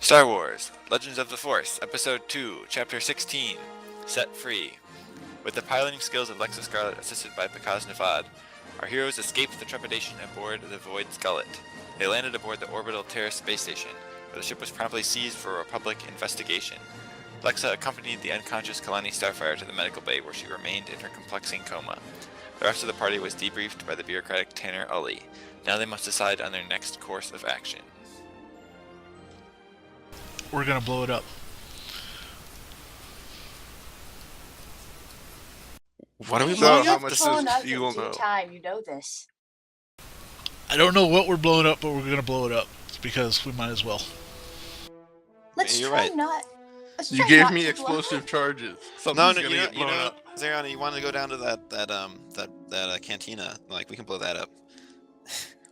Star Wars, Legends of the Force, Episode 2, Chapter 16, Set Free. With the piloting skills of Lexa Scarlet assisted by Pakaz Navad, our heroes escaped the trepidation aboard the Void Skullet. They landed aboard the orbital Terra space station, where the ship was promptly seized for a Republic investigation. Lexa accompanied the unconscious Kalani Starfire to the medical bay, where she remained in her complexing coma. The rest of the party was debriefed by the bureaucratic Tanner Ully. Now they must decide on their next course of action. We're gonna blow it up. What are we So blowing how up? much This does is... fuel due know? time, you know this. I don't know what we're blowing up, but we're gonna blow it up because we might as well. Let's You're try right. not. Let's You try gave not me to explosive charges. No, Something's no, gonna get blown up. Zariana, you want to go down to that cantina? Like, we can blow that up.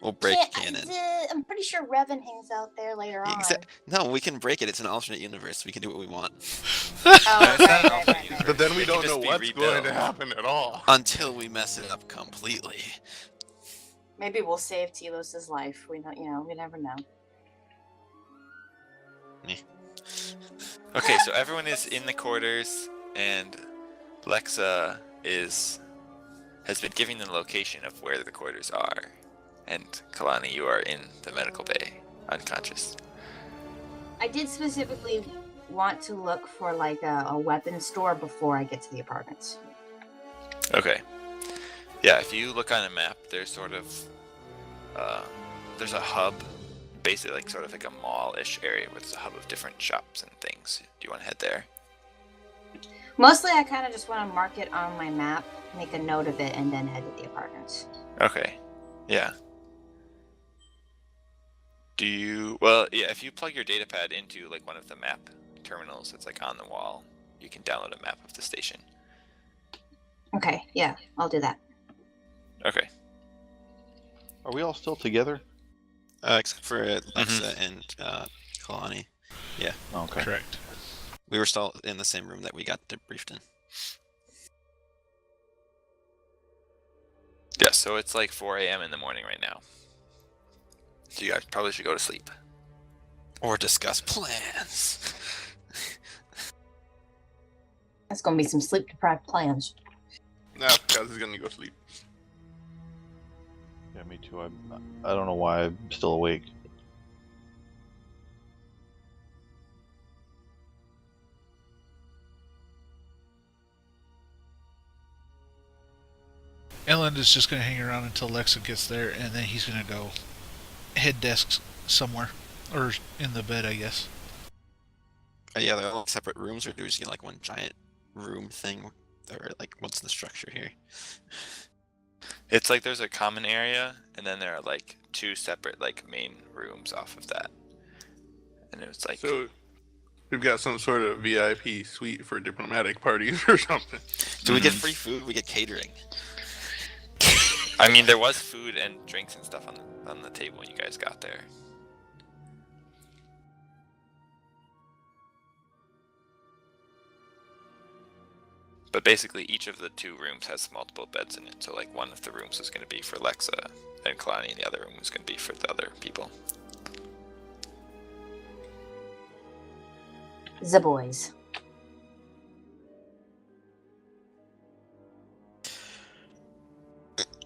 We'll break cannon. I'm pretty sure Revan hangs out there later on. No, we can break it. It's an alternate universe. We can do what we want. Oh, It's not an right, alternate right. universe. But then we It can don't just know be what's going to rebuilt. happen at all. Until we mess it up completely. Maybe we'll save Telos' life. We don't, we never know. Okay, so everyone is in the quarters, and Lexa has been giving the location of where the quarters are. And Kalani, you are in the medical bay, unconscious. I did specifically want to look for like a weapon store before I get to the apartments. Okay. Yeah, if you look on a map, there's sort of there's a hub, basically like sort of like a mall-ish area with a hub of different shops and things. Do you want to head there? Mostly, I kind of just want to mark it on my map, make a note of it, and then head to the apartments. Okay. Yeah. If you plug your datapad into like one of the map terminals that's like on the wall, you can download a map of the station. Okay, yeah, I'll do that. Okay. Are we all still together? Except for Lexa and Kalani. Yeah. Okay. Correct. We were still in the same room that we got debriefed in. Yeah, so it's like 4 a.m. in the morning right now. So you guys probably should go to sleep. Or discuss plans. That's gonna be some sleep-deprived plans. Nah, because he's gonna go sleep. Yeah, me too. I don't know why I'm still awake. Ellen is just gonna hang around until Lexa gets there, and then he's gonna go head desk somewhere, or in the bed, I guess. Yeah, they're all separate rooms, or do we just get like one giant room thing? Or like, what's the structure here? It's like there's a common area, and then there are like two separate like main rooms off of that. And it's like... So we've got some sort of VIP suite for diplomatic parties or something. Do we get free food? We get catering. I mean, there was food and drinks and stuff on the table when you guys got there. But basically, each of the two rooms has multiple beds in it. So, like, one of the rooms is going to be for Lexa and Kalani, and the other room is going to be for the other people. The boys.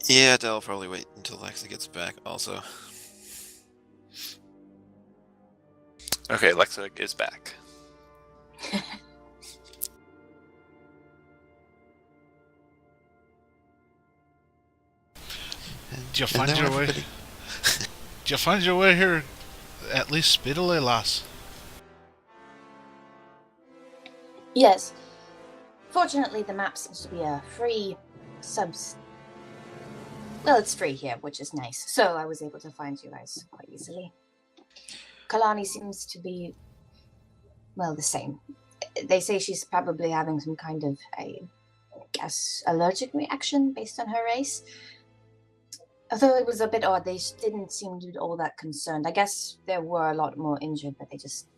Yeah, I'll probably wait until Lexa gets back also. Okay, Lexa is back. Did you find your way? Did you find your way here? At least speedily, lass. Yes. Fortunately, the map seems to be a free subs. Well, it's free here, which is nice. So I was able to find you guys quite easily. Kalani seems to be, well, the same. They say she's probably having some kind of, I guess, allergic reaction based on her race. Although it was a bit odd, they didn't seem to be all that concerned. I guess there were a lot more injured, but they just,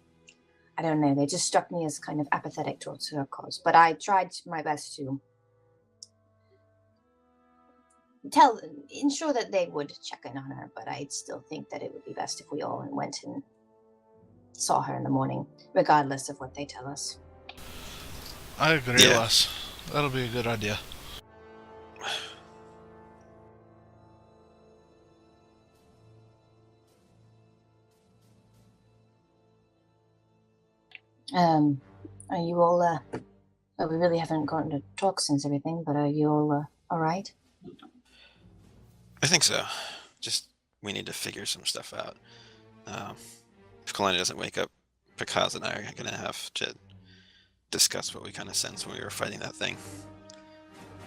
I don't know, they just struck me as kind of apathetic towards her cause. But I tried my best to ensure that they would check in on her, but I still think that it would be best if we all went and saw her in the morning, regardless of what they tell us. I agree, Yeah. Les. That'll be a good idea. Are you all, well, we really haven't gotten to talk since everything, but are you all, alright? I think so. Just, we need to figure some stuff out. If Kalani doesn't wake up, Pikaz and I are going to have to discuss what we kind of sensed when we were fighting that thing.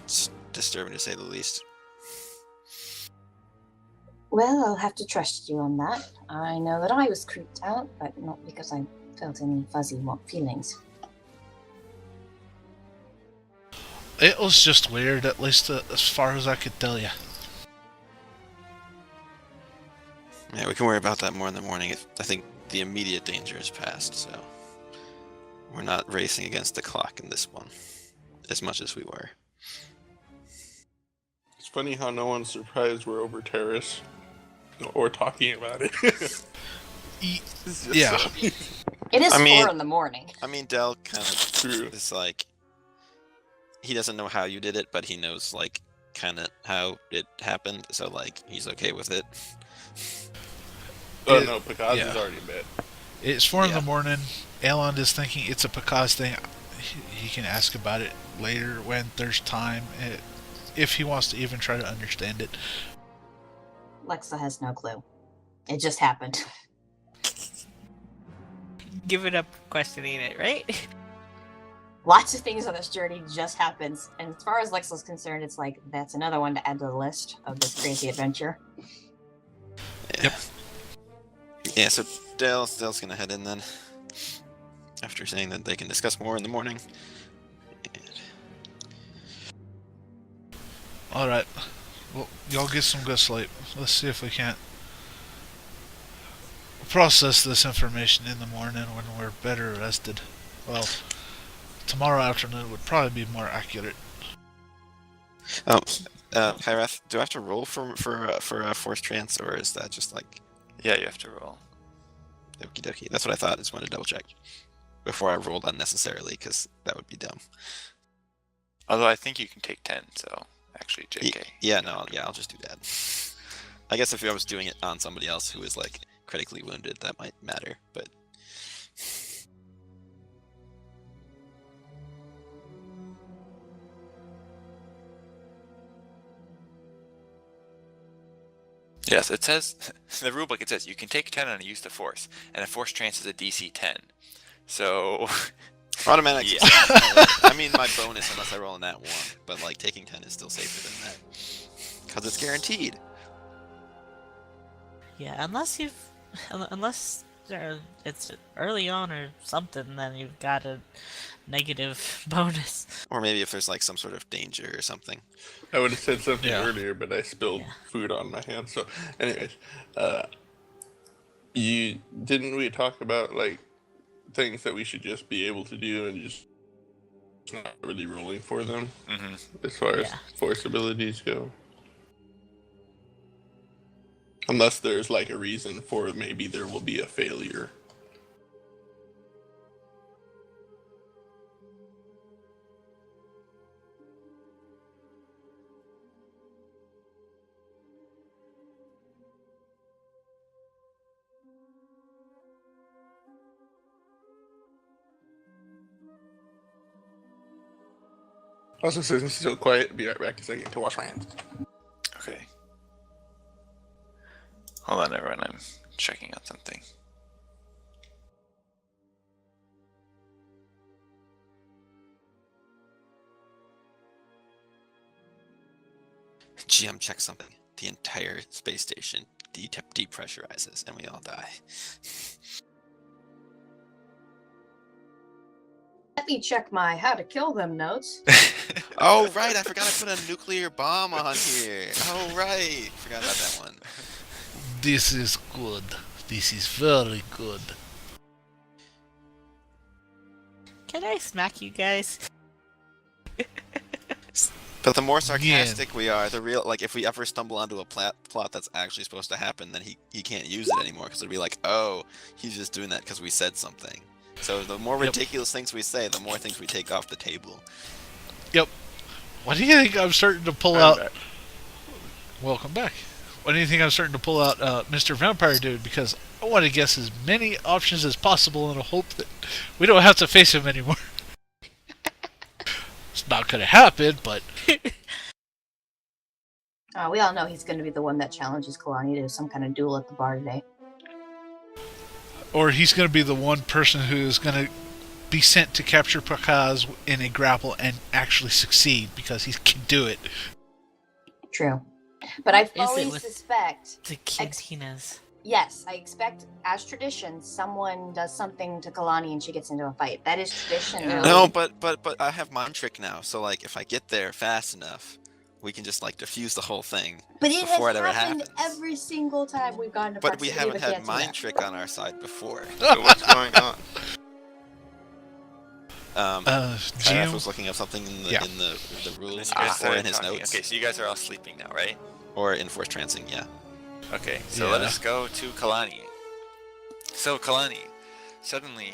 It's disturbing to say the least. Well, I'll have to trust you on that. I know that I was creeped out, but not because I felt any fuzzy feelings. It was just weird, at least as far as I could tell you. Yeah, we can worry about that more in the morning. I think the immediate danger is past, so we're not racing against the clock in this one as much as we were. It's funny how no one's surprised we're over terrorists or talking about it. It's just Yeah. so- It is I mean- 4 in the morning. I mean, Del kind of True. is like, he doesn't know how you did it, but he knows like kind of how it happened, so like he's okay with it. Oh It- no, Pikaz yeah. is already in bed. It's 4 in Yeah. the morning. Elond is thinking it's a Pikaz thing. He can ask about it later when there's time, if he wants to even try to understand it. Lexa has no clue. It just happened. Give it up questioning it, right? Lots of things on this journey just happens. And as far as Lexa's concerned, it's like, that's another one to add to the list of this crazy adventure. Yeah. Yeah, so Dale's gonna head in then. After saying that they can discuss more in the morning. Alright. Well, y'all get some good sleep. Let's see if we can't process this information in the morning when we're better rested. Well, tomorrow afternoon would probably be more accurate. Oh, Hyrath, do I have to roll for force trance, or is that just like? Yeah, you have to roll. Okie dokie. That's what I thought. I just wanted to double check before I rolled unnecessarily, because that would be dumb. Although I think you can take 10, so actually, JK. Yeah, no, yeah, I'll just do that. I guess if I was doing it on somebody else who was like critically wounded, that might matter, but. Yes, it says, in the rulebook it says you can take 10 on a use the force, and a force trance is a DC 10. So, Automatic. Yeah. I mean, my bonus unless I roll in that one, but like taking 10 is still safer than that. Because it's guaranteed. Yeah, unless it's early on or something, then you've got a negative bonus. Or maybe if there's like some sort of danger or something. I would have said something Yeah. earlier, but I spilled Yeah. food on my hand. So, anyways, we talk about like things that we should just be able to do and just not really rolling for them mhm. as far as Yeah. force abilities go. Unless there's like a reason for it, maybe there will be a failure. Also, since it's so quiet, be right back a second to wash my hands. Okay. Hold on, everyone. I'm checking on something. GM check something. The entire space station depressurizes and we all die. Let me check my how to kill them notes. Oh, right. I forgot I put a nuclear bomb on here. Oh, right. Forgot about that one. This is good. This is very good. Can I smack you guys? But the more sarcastic we are, the real like if we ever stumble onto a plot that's actually supposed to happen, then he can't use it anymore because it'll be like, oh, he's just doing that because we said something. So the more ridiculous things we say, the more things we take off the table. Yep. What do you think I'm starting to pull out? Welcome back. What do you think I'm starting to pull out, Mr. Vampire Dude? Because I want to guess as many options as possible in the hope that we don't have to face him anymore. It's not going to happen, but... We all know he's going to be the one that challenges Kalani to some kind of duel at the bar today. Or he's going to be the one person who is going to be sent to capture Pakaz in a grapple and actually succeed because he can do it. True. But I Is it fully with suspect... The cantinas. Yes, I expect, as tradition, someone does something to Kalani and she gets into a fight. That is tradition. No, but I have mind trick now, so like if I get there fast enough, we can just like defuse the whole thing. But it before has it ever happened happens. every single time we've gone to But we proximity haven't of a had mind cantina. trick on our side before. So what's going on? GM? was looking up something in the Yeah. in the rules You guys or started in his talking. notes Okay, so you guys are all sleeping now, right? or in force trancing. Yeah. Okay, so let Yeah. us go to Kalani. So Kalani, suddenly,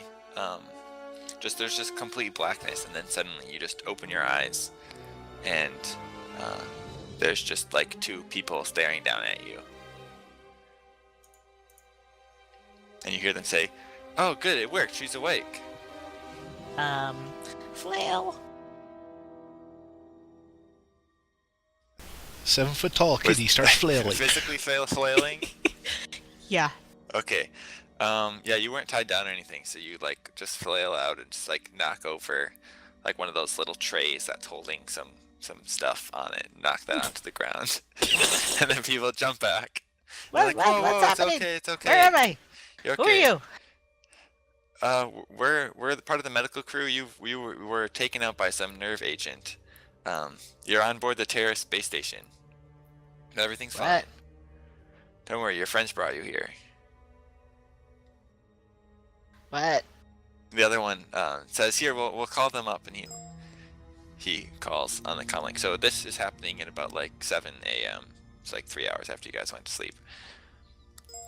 there's just complete blackness, and then suddenly you just open your eyes, and there's just like two people staring down at you, and you hear them say, "Oh, good, it worked. She's awake." Flail. 7 foot tall kitty starts flailing. Physically flailing. Yeah. Okay. Yeah, you weren't tied down or anything, so you like just flail out and just like knock over like one of those little trays that's holding some stuff on it. Knock that onto the ground, and then people jump back. They're like, whoa, what's whoa, it's happening? okay, it's okay. Where am I? You're Who okay. are you? We're the part of the medical crew. We were taken out by some nerve agent. You're on board the Terra space station. Everything's fine. What? Don't worry, your friends brought you here. What? The other one says, "Here, we'll call them up," and he calls on the comlink. So this is happening at about like 7 a.m. It's like 3 hours after you guys went to sleep.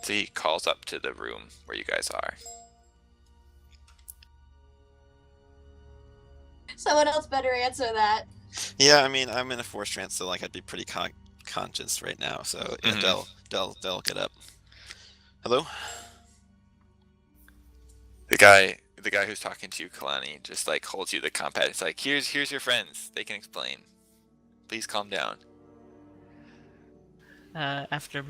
So he calls up to the room where you guys are. Someone else better answer that. Yeah, I mean, I'm in a force trance, so like I'd be pretty conscious right now. So yeah, Mhm. Del, get up. Hello. The guy who's talking to you, Kalani, just like holds you the compad. It's like, here's your friends. They can explain. Please calm down. After.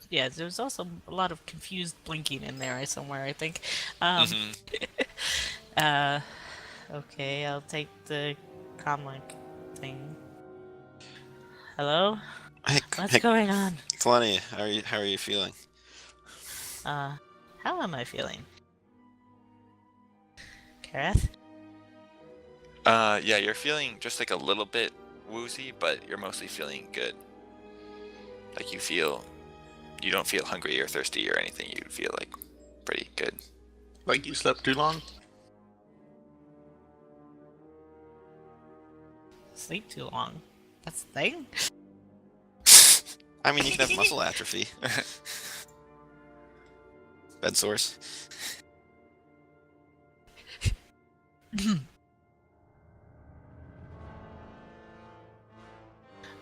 Yeah, there's also a lot of confused blinking in there somewhere, I think. Mhm. Okay, I'll take the comlink thing. Hello? What's going on? Kalani, how are you feeling? How am I feeling? Kareth? Yeah, you're feeling just like a little bit woozy, but you're mostly feeling good. Like you don't feel hungry or thirsty or anything. You feel like pretty good. Like you slept too long? Sleep too long. That's the thing? I mean, you can have muscle atrophy. Bed sores.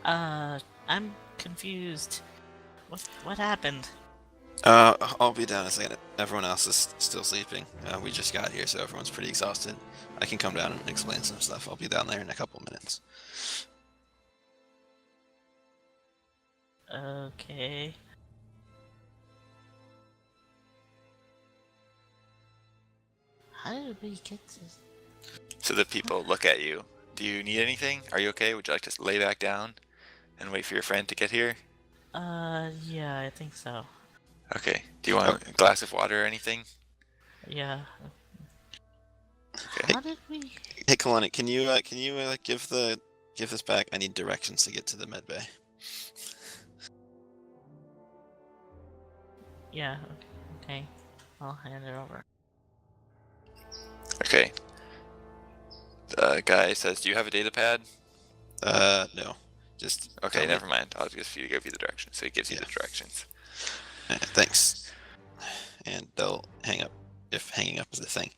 I'm confused. What happened? I'll be down in a second. Everyone else is still sleeping. We just got here, so everyone's pretty exhausted. I can come down and explain some stuff. I'll be down there in a couple minutes. Okay. How did we get this? So the people look at you. Do you need anything? Are you okay? Would you like to lay back down and wait for your friend to get here? Yeah, I think so. Okay. Do you want a glass of water or anything? Yeah. Okay. How did we? Hey, Kalani, can you give this back? I need directions to get to the med bay. Yeah. Okay. I'll hand it over. Okay. The guy says, "Do you have a data pad?" No. Just Okay, tell me. never mind. I'll just give you the directions. So he gives you the directions. Thanks. And they'll hang up, if hanging up is a thing.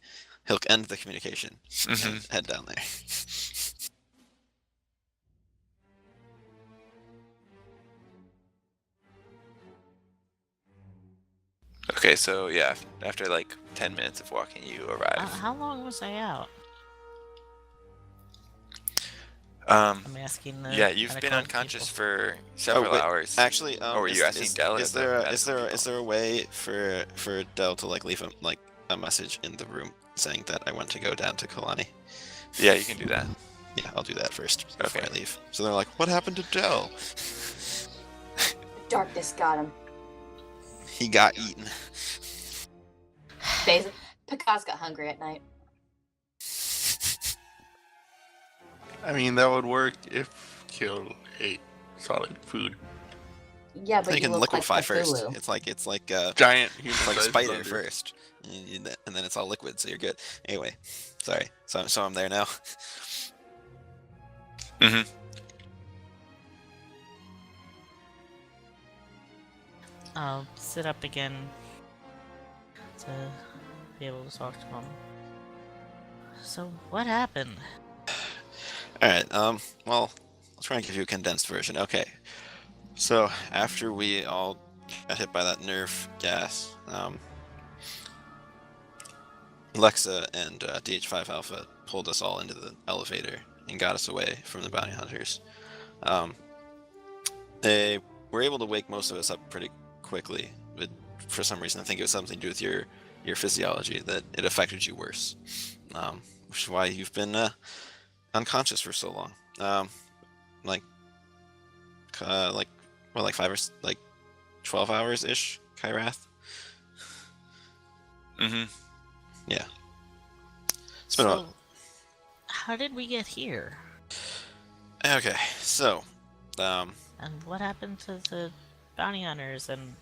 He'll end the communication and head down there. Okay, so yeah, after like 10 minutes of walking, you arrive. How long was I out? Um, I'm asking the. yeah, you've kinda been cold unconscious people. for several wait, hours. Actually, were you asking Del? Is there a way for Del to like leave a message in the room saying that I want to go down to Kalani? Yeah, you can do that. Yeah, I'll do that first before Okay. I leave. So they're like, "What happened to Del? Darkness got him. He got eaten." Picas got hungry at night. I mean, that would work if Kill ate solid food. Yeah, but You can look liquefy like first. Cthulhu. It's like Giant human it's like sized spider thunder. first, and then it's all liquid, so you're good. Anyway, sorry. So I'm there now. Mm-hmm. I'll sit up again to be able to talk to him. So what happened? All right. Well, I'll try and give you a condensed version. Okay. So after we all got hit by that nerve gas, Lexa and DH5 Alpha pulled us all into the elevator and got us away from the bounty hunters. They were able to wake most of us up pretty quickly, but for some reason I think it was something to do with your physiology that it affected you worse, which is why you've been unconscious for so long. Like 12 hours ish, Kyrath. Mm-hmm. Yeah. It's been So, how did we get here? okay. So, And what happened to the bounty hunters? And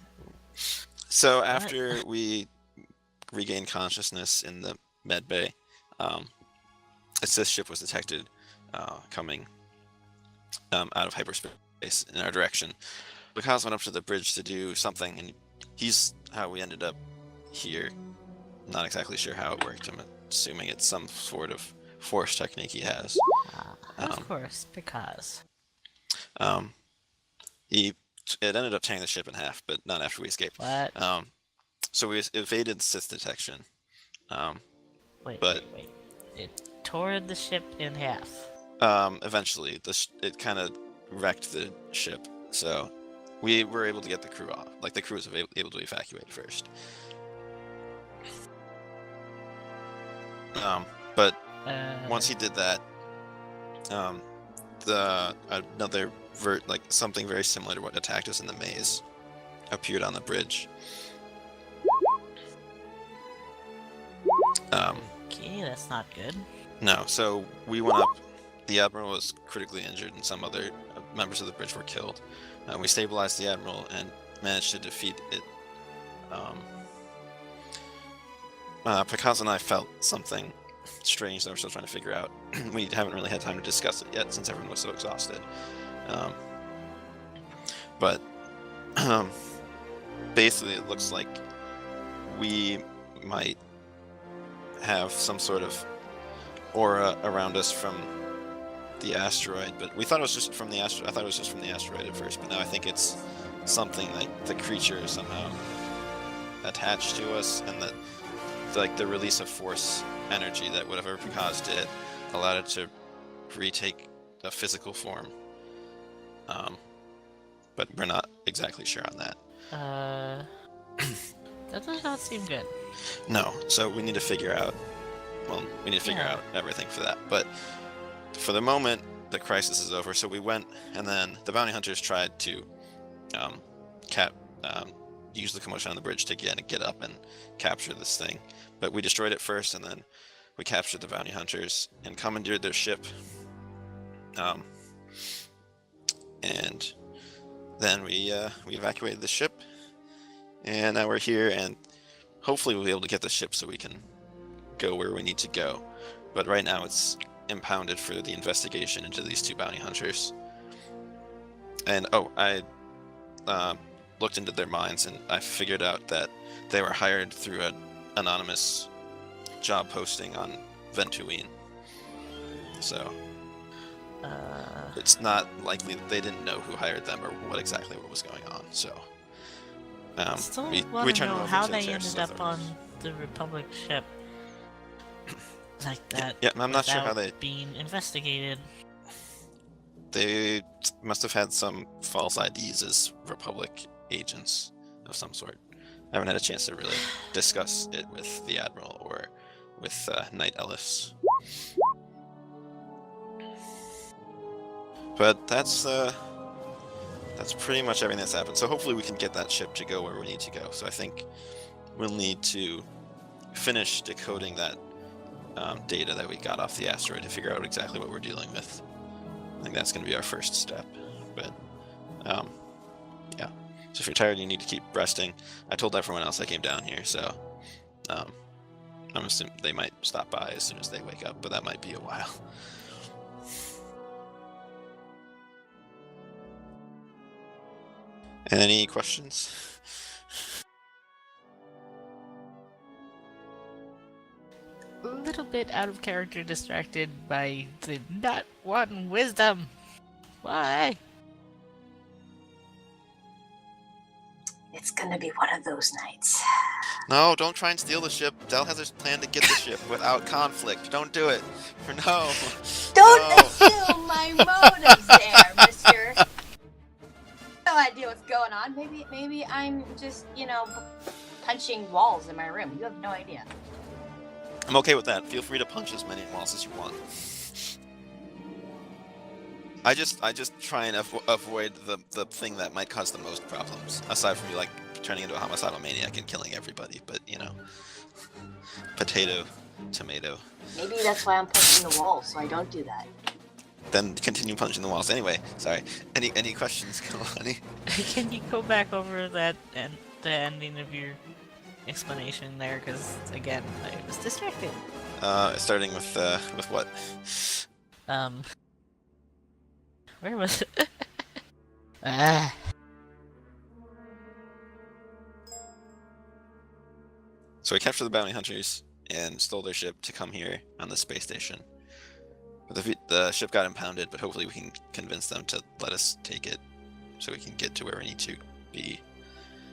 so after we regained consciousness in the med bay, a Sith ship was detected coming out of hyperspace in our direction. Lucas went up to the bridge to do something, and he's how we ended up here. Not exactly sure how it worked. I'm assuming it's some sort of force technique he has. of course, because It ended up tearing the ship in half, but not after we escaped. what? So we evaded Sith detection. Wait, but- wait. It tore the ship in half. Eventually, it kind of wrecked the ship, so we were able to get the crew off. Like the crew was able to evacuate first. But once he did that, another something very similar to what attacked us in the maze appeared on the bridge. Okay, that's not good. No, so we went up. The admiral was critically injured, and some other members of the bridge were killed. We stabilized the admiral and managed to defeat it. Picasso and I felt something strange that we're still trying to figure out. We haven't really had time to discuss it yet since everyone was so exhausted. But basically, it looks like we might have some sort of aura around us from the asteroid, but we thought it was just from the asteroid. I thought it was just from the asteroid at first, but now I think it's something like the creature is somehow attached to us, and that like the release of force energy that whatever Picasso did allowed it to retake a physical form. But we're not exactly sure on that. That does not seem good. No, so we need to figure out. Well, we need to figure Yeah. out everything for that. But for the moment, the crisis is over. So we went, and then the bounty hunters tried to use the commotion on the bridge to get up and capture this thing. But we destroyed it first, and then we captured the bounty hunters and commandeered their ship. And then we evacuated the ship, and now we're here, and hopefully we'll be able to get the ship so we can go where we need to go. But right now it's impounded for the investigation into these 2 bounty hunters. And I looked into their minds, and I figured out that they were hired through an anonymous job posting on Ventuine. So it's not likely that they didn't know who hired them or what was going on. So Still we want to turned them know over how to they Terrace ended up on authorities. the Republic ship like that. Yeah, I'm not sure how without they being investigated. They must have had some false IDs as Republic agents of some sort. I haven't had a chance to really discuss it with the Admiral or with Knight Ellis. But that's pretty much everything that's happened. So hopefully we can get that ship to go where we need to go. So I think we'll need to finish decoding that data that we got off the asteroid to figure out exactly what we're dealing with. I think that's going to be our first step. But yeah. So if you're tired, you need to keep resting. I told everyone else I came down here, so I'm assuming they might stop by as soon as they wake up, but that might be a while. Any questions? A little bit out of character, distracted by the not one wisdom. Why? It's gonna be one of those nights. No, don't try and steal the ship. Del has a plan to get the ship without conflict. Don't do it. No. Don't No. assume my motives there, mister. No idea what's going on. Maybe I'm just, punching walls in my room. You have no idea. I'm okay with that. Feel free to punch as many walls as you want. I just try and avoid the thing that might cause the most problems, aside from you turning into a homicidal maniac and killing everybody. But potato, tomato. Maybe that's why I'm punching the walls, so I don't do that. Then continue punching the walls. Anyway, sorry. Any questions, Kalani? Can you go back over that and the ending of your explanation there? Because again, I was distracted. Starting with what? Where was it? Ah. So we captured the bounty hunters and stole their ship to come here on the space station. But the ship got impounded, but hopefully we can convince them to let us take it so we can get to where we need to be.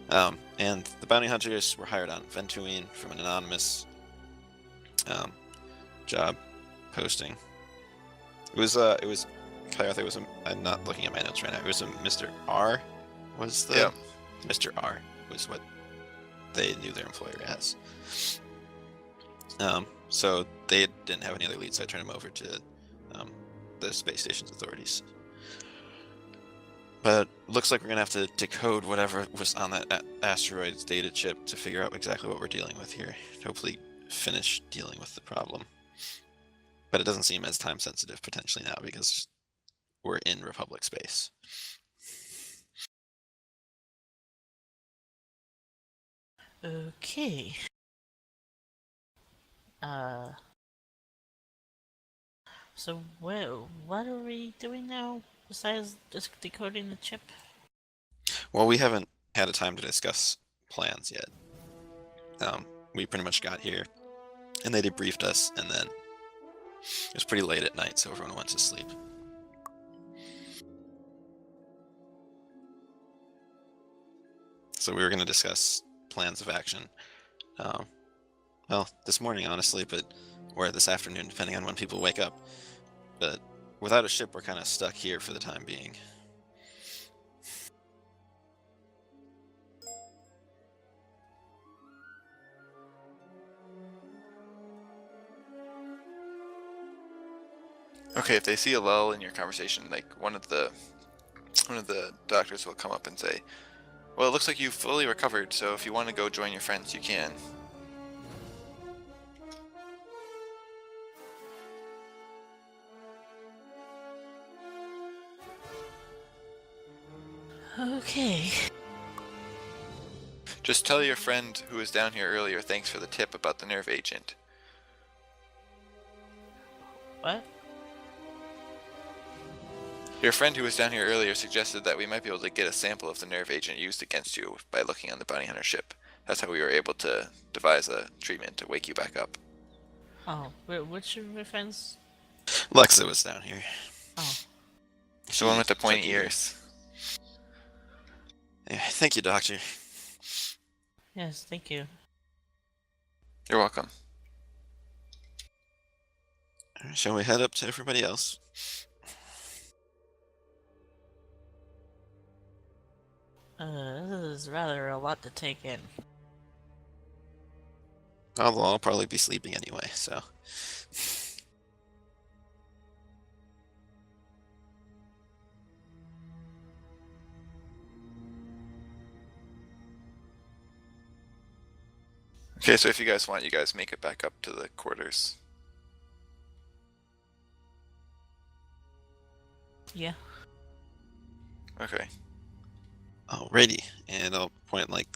And the bounty hunters were hired on Ventuine from an anonymous job posting. It was Kayartha was I'm not looking at my notes right now. It was a Mr. R. Mr. R was what they knew their employer as. So they didn't have any other leads, so I turned them over to the space station's authorities. But looks like we're gonna have to decode whatever was on that asteroid's data chip to figure out exactly what we're dealing with here. Hopefully finish dealing with the problem. But it doesn't seem as time sensitive potentially now because we're in Republic space. Okay. So what are we doing now besides just decoding the chip? Well, we haven't had a time to discuss plans yet. We pretty much got here, and they debriefed us, and then it was pretty late at night, so everyone went to sleep. So we were going to discuss plans of action. Well, this morning, honestly, or this afternoon, depending on when people wake up. But without a ship, we're kind of stuck here for the time being. Okay, if they see a lull in your conversation, one of the doctors will come up and say, "Well, it looks like you've fully recovered, so if you want to go join your friends, you can." Okay. Just tell your friend who was down here earlier thanks for the tip about the nerve agent. What? Your friend who was down here earlier suggested that we might be able to get a sample of the nerve agent used against you by looking on the bounty hunter ship. That's how we were able to devise a treatment to wake you back up. Oh, which of your friends? Lexa was down here. Oh, The one with the took pointy you. ears. Yeah, thank you, Doctor. yes, thank you. You're welcome. Shall we head up to everybody else? This is rather a lot to take in. Although I'll probably be sleeping anyway, so. Okay, so if you guys want, you guys make it back up to the quarters. Yeah. Okay. Alrighty, and I'll point like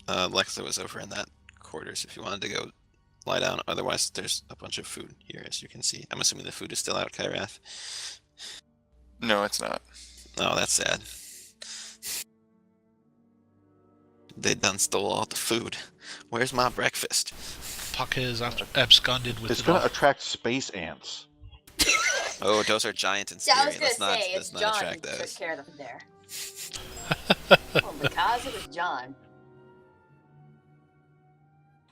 Lexa was over in that quarters if you wanted to go lie down. Otherwise, there's a bunch of food here, as you can see. I'm assuming the food is still out, Kyrath. No, it's not. Oh, that's sad. They done stole all the food. Where's my breakfast? Paka is absconded with It's it gonna all. attract space ants. Oh, those are giant and Yeah, I scary. was gonna Let's not, say let's it's not John who attract took those. care of them there. Well, because it was John.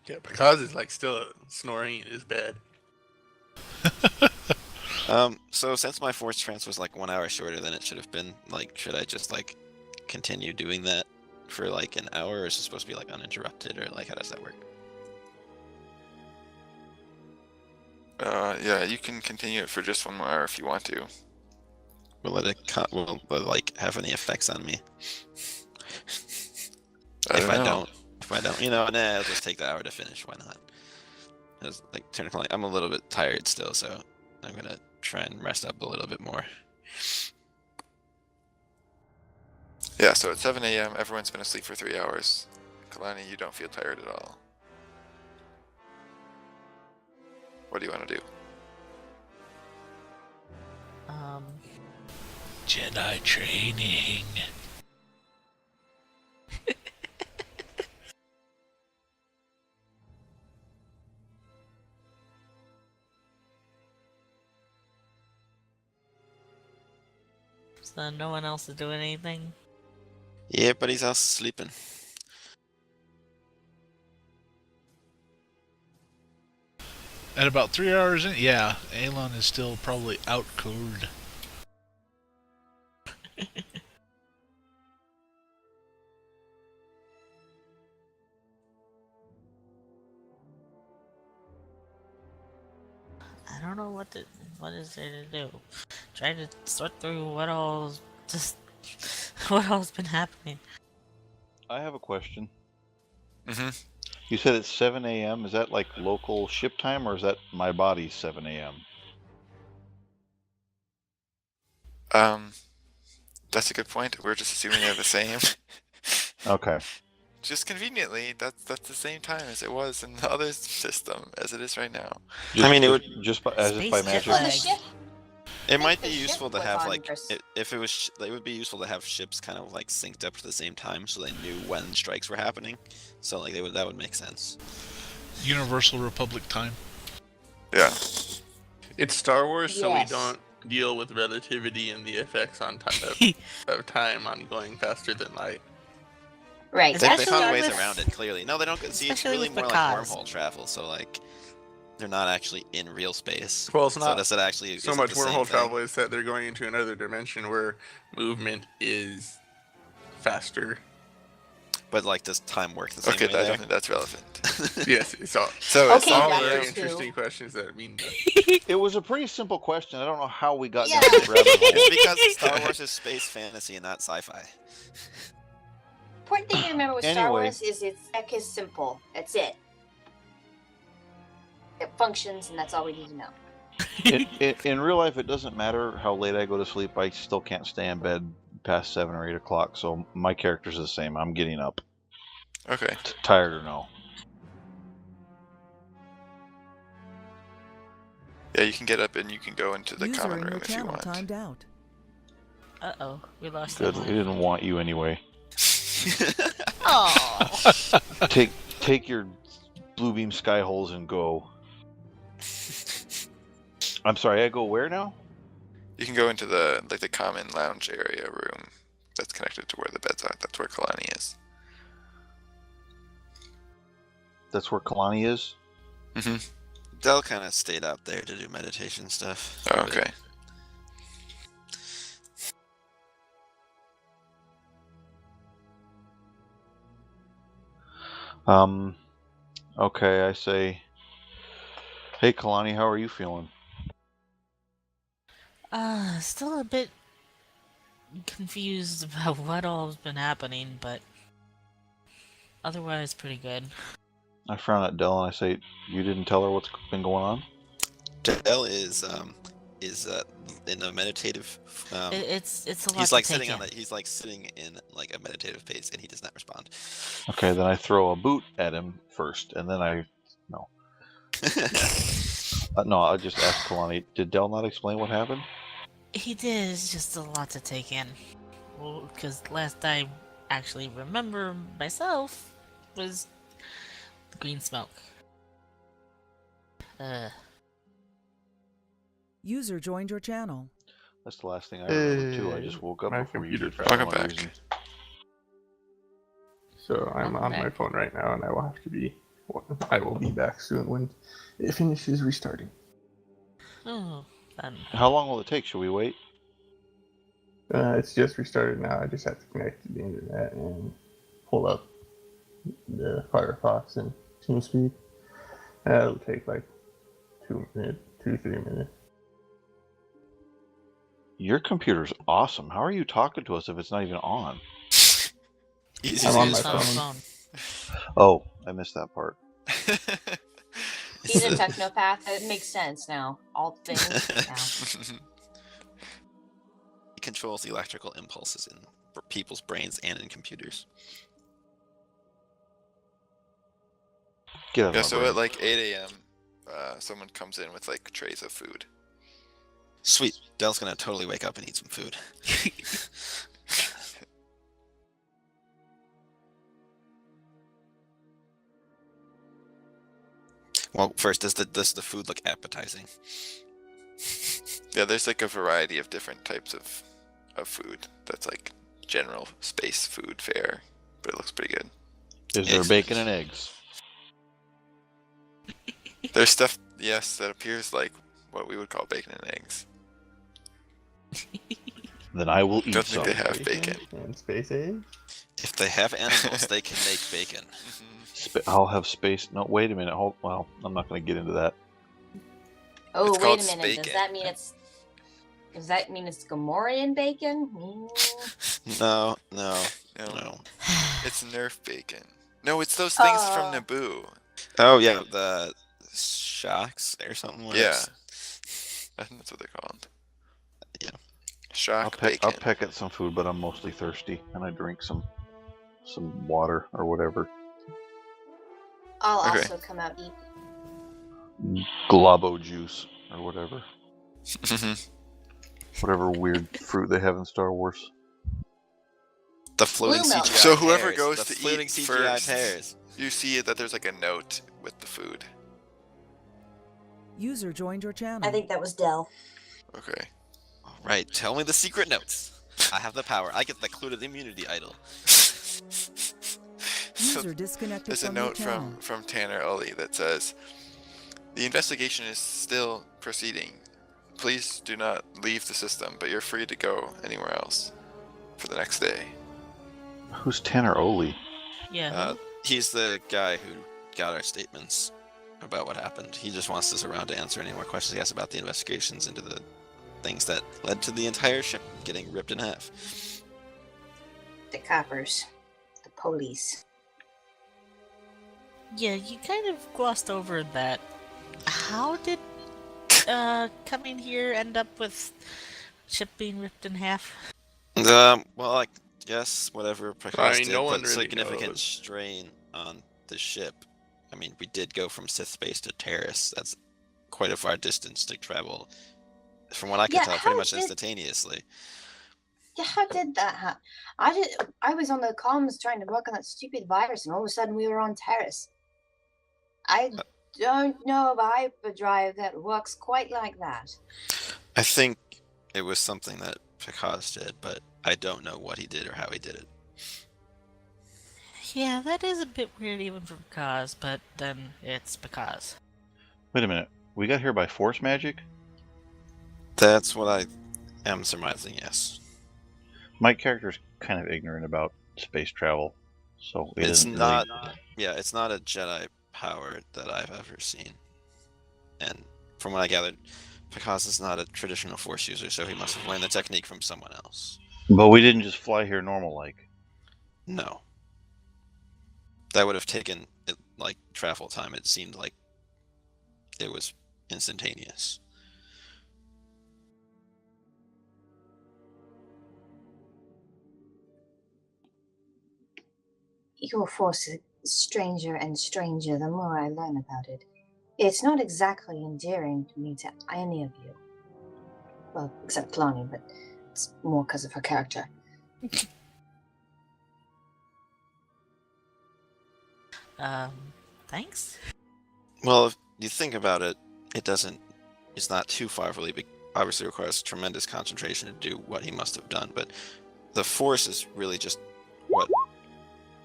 Yeah, because it's like still snoring in his bed. So since my force trance was like 1 hour shorter than it should have been, like, should I just like continue doing that for like an hour, or is it supposed to be like uninterrupted, or like how does that work? Yeah, you can continue it for just 1 more hour if you want to. Will will it like have any effects on me? If I don't, you know, nah, I'll just take the hour to finish. Why not? It's like technically, I'm a little bit tired still, so I'm gonna try and rest up a little bit more. Yeah, so at 7 a.m., everyone's been asleep for 3 hours. Kalani, you don't feel tired at all. What do you want to do? Jedi training. So no one else is doing anything? Yeah, but he's also sleeping. At about 3 hours in, yeah, Alon is still probably out cold. I don't know what is there to do. Trying to sort through what all's what all's been happening. I have a question. Mm-hmm. You said it's 7 a.m. Is that like local ship time, or is that my body's 7 a.m.? That's a good point. We're just assuming they're the same. Okay. Just conveniently, that's the same time as it was in the other system, as it is right now. I mean, it would just as if by Space magic. Well, the Lag. ship. It might the be ship useful to was have on like vers- if it was it would be useful to have ships kind of like synced up to the same time so they knew when strikes were happening. So like that would make sense. Universal Republic time. Yeah. It's Star Wars, so we Yes. don't deal with relativity and the effects on time of time on going faster than light. Right. They Especially found ways with- around it clearly. No, they don't. See, it's Especially really with more the like cars. wormhole travel. So like they're not actually in real space. Well, it's So not does it actually so is it much the same wormhole thing? travel is that they're going into another dimension where movement is faster. But like, does time work the same Okay, way I there? don't think that's relevant. Yes, it's all, So it's Okay, all that very is too. interesting questions that mean that. It was a pretty simple question. I don't know how we got Yeah. down this rabbit hole. It's because Star Wars is space fantasy and not sci-fi. Important thing to remember with Star Anyway. Wars is its tech is simple. That's it. It functions, and that's all we need to know. In real life, it doesn't matter how late I go to sleep. I still can't stay in bed past 7 or 8 o'clock. So my character's the same. I'm getting up, okay. tired or no. Yeah, you can get up and you can go into the User common in your room if you channel want. timed out. Uh-oh, we lost Good. We someone. didn't want you anyway. Oh. Take your blue beam sky holes and go. I'm sorry. I go where now? You can go into the common lounge area room that's connected to where the beds are. That's where Kalani is. That's where Kalani is. Mm-hmm. Dell kind of stayed out there to do meditation stuff. Oh, okay. Okay, I say, hey Kalani, how are you feeling? Still a bit confused about what all's been happening, but otherwise pretty good. I frown at Dell and I say, you didn't tell her what's been going on? Dell is in a meditative. It's a lot He's to like take sitting on in. that. He's like sitting in like a meditative pace, and he does not respond. Okay, then I throw a boot at him first, and then no, I'll just ask Kalani, did Dell not explain what happened? He did. It's just a lot to take in. Well, because last I actually remember myself was the green smoke. User joined your channel. That's the last thing I remember too. I just woke up My before you computer did for crashed. some Welcome odd back. reason. So I'm on my phone right now, and I will have to be. I will be back soon when it finishes restarting. Oh, then. How long will it take? Should we wait? It's just restarted now. I just have to connect to the internet and pull up the Firefox and TeamSpeak. That'll take like 2 minutes, 2-3 minutes. Your computer's awesome. How are you talking to us if it's not even on? He's I'm using on his my phone. phone. Oh, I missed that part. He's a technopath. It makes sense now. All things now. He controls the electrical impulses in people's brains and in computers. Get out of Yeah, my so brain. at like 8 a.m., someone comes in with like trays of food. Sweet. Dell's gonna totally wake up and eat some food. Well, first, does the food look appetizing? Yeah, there's like a variety of different types of food. That's like general space food fare, but it looks pretty good. Is there Excellent. bacon and eggs? There's stuff, yes, that appears like what we would call bacon and eggs. Then I will eat Don't think some. they have bacon. And space eggs. If they have animals, they can make bacon. I'll have space. No, wait a minute. Well, I'm not going to get into that. Oh, It's wait called a minute. Spaken. Does that mean it's Gamorrean bacon? No. No, No. it's Nerf bacon. No, it's those things Oh. from Naboo. Oh yeah, the shocks or something. where Yeah. it's- I think that's what they're called. Yeah. Shock I'll bacon. peck at some food, but I'm mostly thirsty, and I drink some water or whatever. I'll Okay. also come out eat. Globo juice or whatever. Mhm. Whatever weird fruit they have in Star Wars. The floating Blue milk. CGI So whoever pears, goes the to floating eat CGI first- pears. You see that there's like a note with the food. User joined your channel. I think that was Dell. Okay. All right, tell me the secret notes. I have the power. I get the clue to the immunity idol. So User disconnected there's a from your note channel. from Tanner Ully that says, "The investigation is still proceeding. Please do not leave the system, but you're free to go anywhere else for the next day." Who's Tanner Oli? Yeah. He's the guy who got our statements about what happened. He just wants us around to answer any more questions he has about the investigations into the things that led to the entire ship getting ripped in half. The coppers. The police. Yeah, you kind of glossed over that. How did coming here end up with ship being ripped in half? Well, I guess whatever Prakash I mean, did no one put really significant knows. strain on the ship. I mean, we did go from Sith space to Terrace. That's quite a far distance to travel. From what I can Yeah, tell, how pretty much did- instantaneously. How did that happen? I was on the comms trying to work on that stupid virus, and all of a sudden we were on Terrace. I don't know of a hyperdrive that works quite like that. I think it was something that Picaz did, but I don't know what he did or how he did it. Yeah, that is a bit weird even for Picaz, but then it's Picaz. Wait a minute. We got here by force magic? That's what I am surmising, yes. My character's kind of ignorant about space travel, so it It's isn't not, really... yeah, it's not a Jedi power that I've ever seen. And from what I gathered, Picaz is not a traditional Force user, so he must have learned the technique from someone else. But we didn't just fly here normal-like. No. That would have taken, like, travel time. It seemed like it was instantaneous. Your force is stranger and stranger the more I learn about it. It's not exactly endearing to me to any of you. Well, except Kalani, but it's more because of her character. Thanks? Well, if you think about it, it's not too far from Lee. Obviously requires tremendous concentration to do what he must have done, but the Force is really just what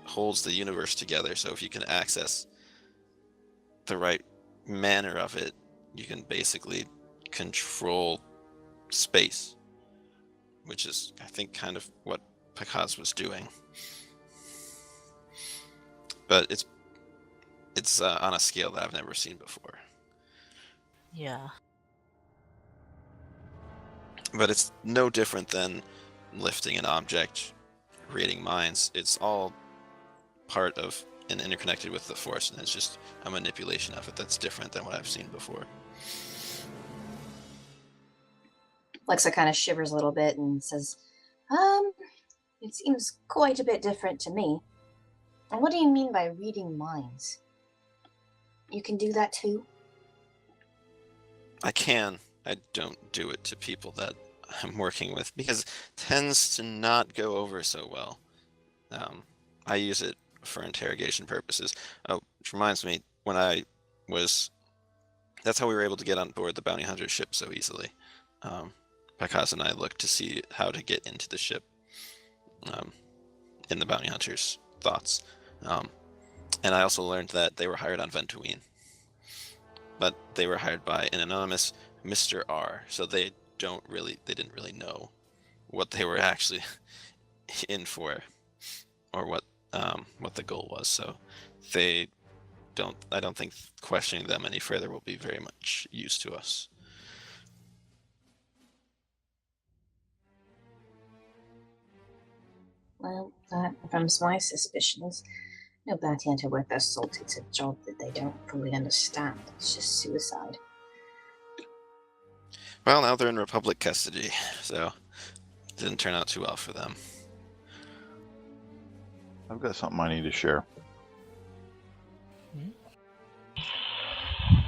holds the universe together. So if you can access the right manner of it, you can basically control space, which is, I think, kind of what Picaz was doing. But it's on a scale that I've never seen before. Yeah. But it's no different than lifting an object, reading minds. It's all part of and interconnected with the Force, and it's just a manipulation of it that's different than what I've seen before. Lexa kind of shivers a little bit and says, it seems quite a bit different to me. And what do you mean by reading minds? You can do that too? I can. I don't do it to people that I'm working with because it tends to not go over so well. I use it for interrogation purposes. Oh, which reminds me, that's how we were able to get on board the bounty hunter ship so easily. Picaz and I looked to see how to get into the ship in the bounty hunter's thoughts. And I also learned that they were hired on Ventuine. But they were hired by an anonymous Mr. R, so they didn't really know what they were actually in for, or what the goal was. So I don't think questioning them any further will be very much use to us. Well, that confirms my suspicions. No bounty hunter worth their salt takes a job that they don't fully understand. It's just suicide. Well, now they're in Republic custody, so it didn't turn out too well for them. I've got something I need to share.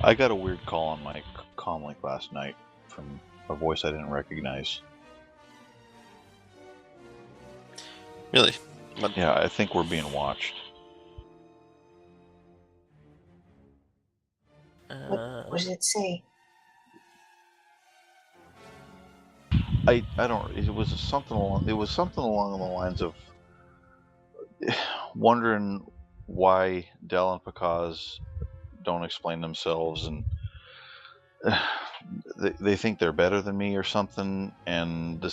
I got a weird call on my comlink last night from a voice I didn't recognize. Really? Yeah, I think we're being watched. What did it say? I don't. It was something along the lines of wondering why Del and Picaz don't explain themselves, and they think they're better than me or something. And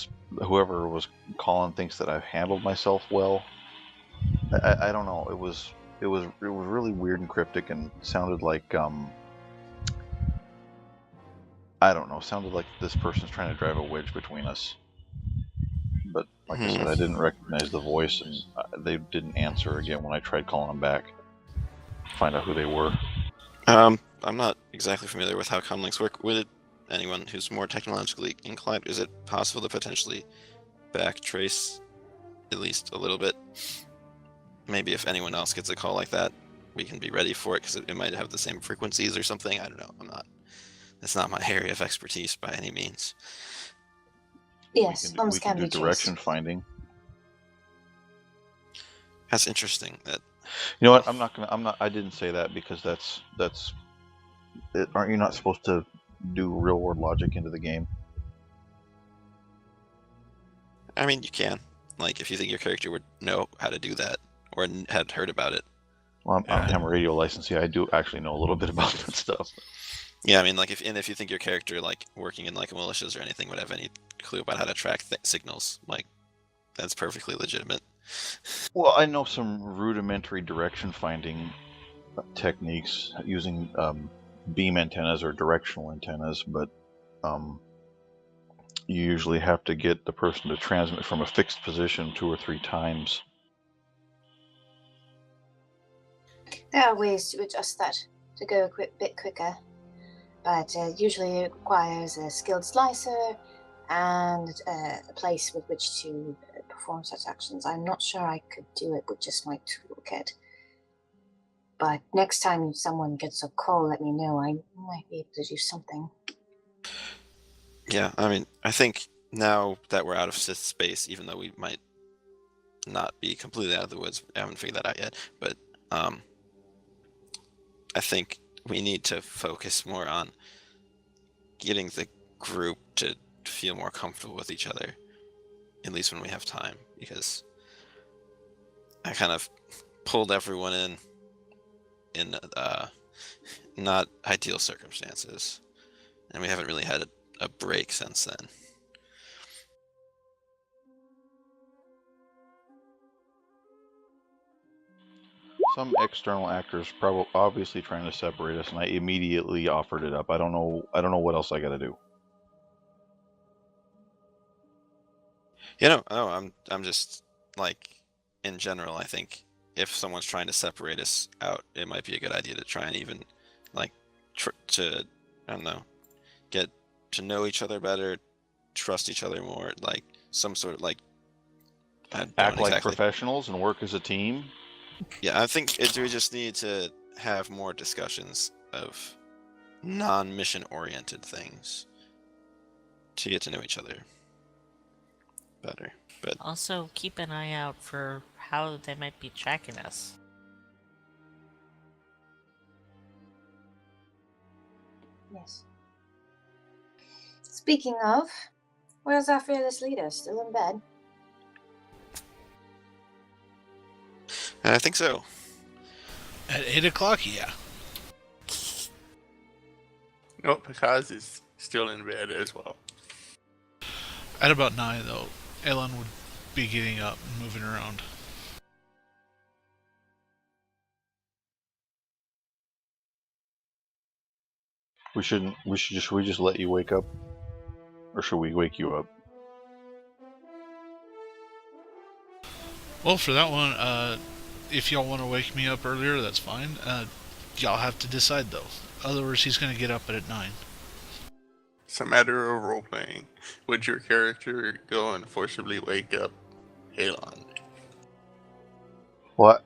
whoever was calling thinks that I've handled myself well. I don't know. It was really weird and cryptic, and sounded like I don't know. Sounded like this person's trying to drive a wedge between us. But like I said, I didn't recognize the voice, and they didn't answer again when I tried calling them back to find out who they were. I'm not exactly familiar with how comlinks work. Would anyone who's more technologically inclined, is it possible to potentially backtrace at least a little bit? Maybe if anyone else gets a call like that, we can be ready for it, because it might have the same frequencies or something. I don't know. It's not my area of expertise by any means. Yes, we bombs can can do be direction traced. finding. That's interesting. That You know what? I didn't say that because aren't you not supposed to do real world logic into the game? I mean, you can. Like, if you think your character would know how to do that or had heard about it. Well, I'm a radio licensee. I do actually know a little bit about that stuff. Yeah, I mean, like, if you think your character, like, working in like militias or anything, would have any clue about how to track signals, like, that's perfectly legitimate. Well, I know some rudimentary direction finding techniques using beam antennas or directional antennas, but you usually have to get the person to transmit from a fixed position 2 or 3 times. There are ways to adjust that to go a bit quicker, but usually it requires a skilled slicer and a place with which to perform such actions. I'm not sure I could do it with just my toolkit. But next time someone gets a call, let me know. I might be able to do something. Yeah, I mean, I think now that we're out of Sith space, even though we might not be completely out of the woods, I haven't figured that out yet, but I think we need to focus more on getting the group to feel more comfortable with each other, at least when we have time, because I kind of pulled everyone in not ideal circumstances, and we haven't really had a break since then. Some external actors probably obviously trying to separate us, and I immediately offered it up. I don't know what else I got to do. I'm just, like, in general, I think if someone's trying to separate us out, it might be a good idea to try and even, like, I don't know, get to know each other better, trust each other more, like, some sort of, like, Act like professionals and work as a team. Yeah, I think we just need to have more discussions of non-mission oriented things to get to know each other better. But Also, keep an eye out for how they might be tracking us. Yes. Speaking of, where's our fearless leader? Still in bed? I think so. At 8 o'clock, yeah. Nope, Picaz is still in bed as well. At about 9, though, Ellen would be getting up and moving around. We just let you wake up, or should we wake you up? Well, for that one, if y'all want to wake me up earlier, that's fine. Y'all have to decide, though. Otherwise, he's going to get up at 9. It's a matter of role playing. Would your character go and forcibly wake up Halon? Well,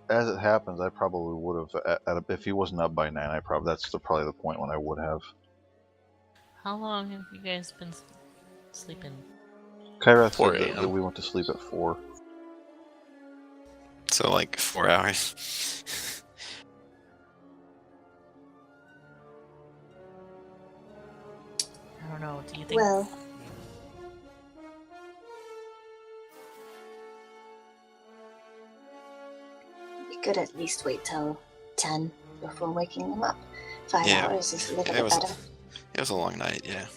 as it happens, I probably would have. If he wasn't up by 9, that's probably the point when I would have. How long have you guys been sleeping? Kyrath 4 said that a.m. we went to sleep at 4. So, like, 4 hours. I don't know. Do you think? Well, we could at least wait till 10 before waking them up. 5 Yeah. hours is a little It bit was better. It was a long night, yeah.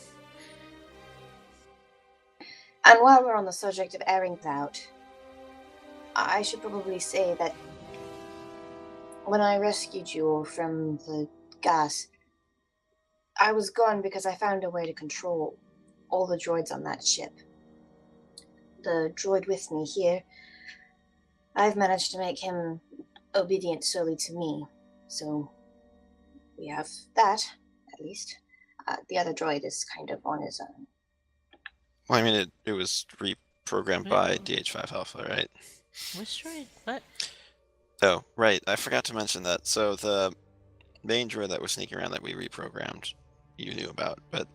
And while we're on the subject of airing out, I should probably say that when I rescued you all from the gas, I was gone because I found a way to control all the droids on that ship. The droid with me here, I've managed to make him obedient solely to me. So we have that, at least. The other droid is kind of on his own. Well, I mean, it was reprogrammed by DH5 Alpha, right? Which droid? What? Oh, right. I forgot to mention that. So the main droid that was sneaking around that we reprogrammed, you knew about, but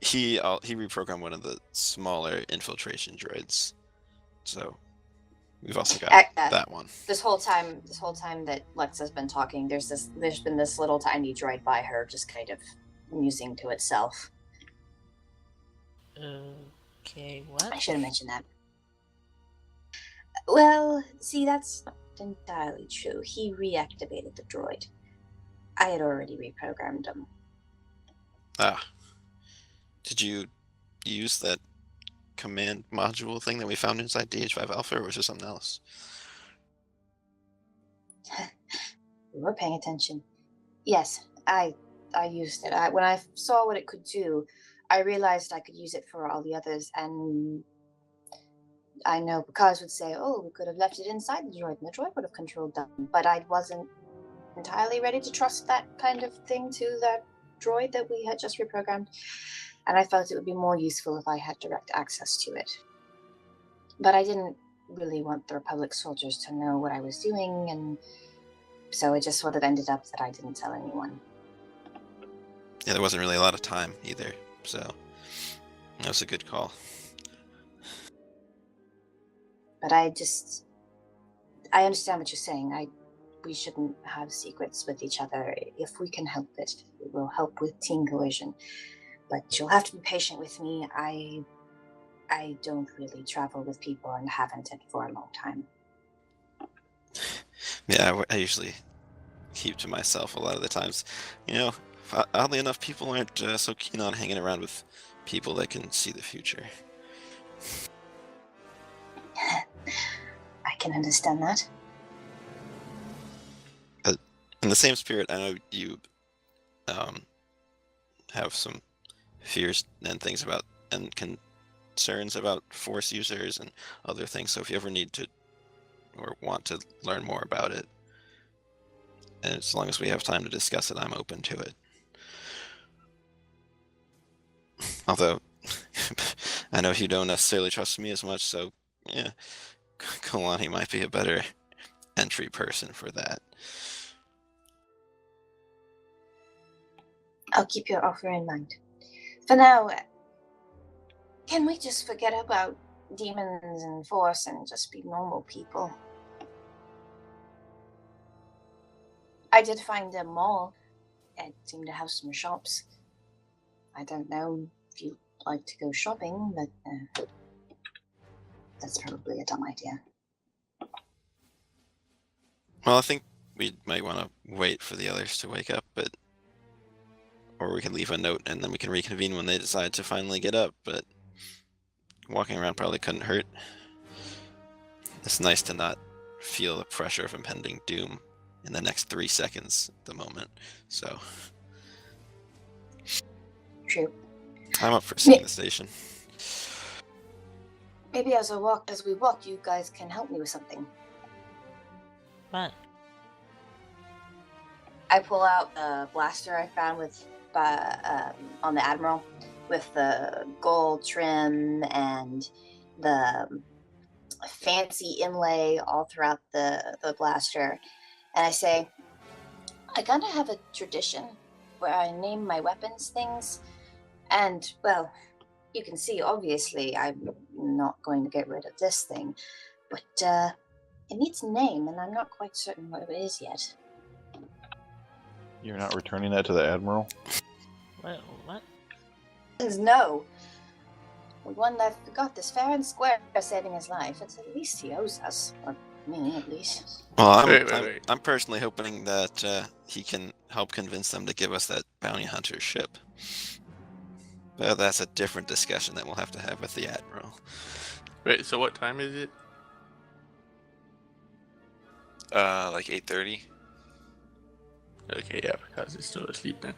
he reprogrammed one of the smaller infiltration droids. So we've also got that one. This whole time that Lex has been talking, there's been this little tiny droid by her, just kind of musing to itself. Okay, what? I should have mentioned that. Well, see, that's not entirely true. He reactivated the droid. I had already reprogrammed him. Ah. Did you use that command module thing that we found inside DH5 Alpha, or was it something else? We were paying attention. Yes, I used it. When I saw what it could do, I realized I could use it for all the others, and I know Bakaz would say, oh, we could have left it inside the droid, and the droid would have controlled them. But I wasn't entirely ready to trust that kind of thing to that droid that we had just reprogrammed. And I felt it would be more useful if I had direct access to it. But I didn't really want the Republic soldiers to know what I was doing, and so it just sort of ended up that I didn't tell anyone. Yeah, there wasn't really a lot of time either, so that was a good call. But I understand what you're saying. We shouldn't have secrets with each other. If we can help it, we will help with Team Cohesion. But you'll have to be patient with me. I don't really travel with people and haven't for a long time. Yeah, I usually keep to myself a lot of the times. You know, oddly enough, people aren't so keen on hanging around with people that can see the future. I can understand that. In the same spirit, I know you have some fears and things about and concerns about Force users and other things. So if you ever need to or want to learn more about it, and as long as we have time to discuss it, I'm open to it. Although I know you don't necessarily trust me as much, so yeah, Kalani might be a better entry person for that. I'll keep your offer in mind. For now, can we just forget about demons and Force and just be normal people? I did find a mall. It seemed to have some shops. I don't know if you'd like to go shopping, but that's probably a dumb idea. Well, I think we might want to wait for the others to wake up, or we can leave a note and then we can reconvene when they decide to finally get up, but walking around probably couldn't hurt. It's nice to not feel the pressure of impending doom in the next 3 seconds at the moment, so. True. I'm up for seeing the station. Maybe as we walk, you guys can help me with something. What? I pull out a blaster I found on the Admiral with the gold trim and the fancy inlay all throughout the blaster. And I say, I kind of have a tradition where I name my weapons things. And, well, you can see, obviously, I'm not going to get rid of this thing. But it needs a name, and I'm not quite certain what it is yet. You're not returning that to the Admiral? What? No. We won that. We got this fair and square, saving his life. It's at least he owes us, or me at least. Well, Wait. I'm personally hoping that he can help convince them to give us that bounty hunter ship. But that's a different discussion that we'll have to have with the Admiral. Wait, so what time is it? Like 8:30. Okay, yeah, because it's still asleep then.